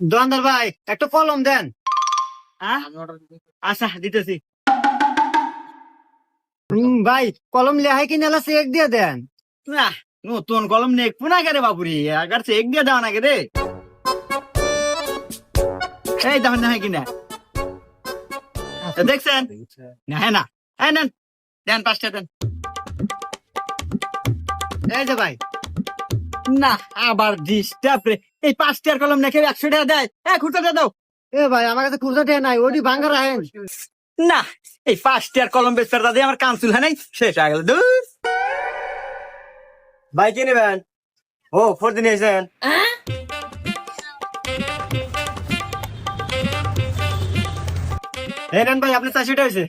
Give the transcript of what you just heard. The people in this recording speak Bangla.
দোকানদার ভাই একটা কলম দেন। আচ্ছা দিতেছি। ভাই কলম লেহাই কিনে এলা চেক দিয়ে দেন। না নতুন কলম নেই পুনা কে রে বাপুরি আগার চেক দিয়ে দেওয়া নাকি রে। এই দেখেন না কিনা দেখছেন না? হ্যাঁ না হ্যাঁ নেন দেন 5টা দেন। এই যে ভাই না আবার ডিস্টার্ব রে। এই 5টার কলম নাকি 100 টাকা দেয়। খুঁড়তে দাও। এ ভাই আমার কাছে খুচরা টেয়া নাই, ওটি ভাঙ্গা রাখেন। না এই 5টার কলম বেচার দাদা আমার কানসুল হয় নাই, শেষ হয়ে গেল। দূর ভাই কি নেবেন? ও ফোর দিন এসেছেন। এই নেন ভাই, আপনি 400 টাকা হয়েছে।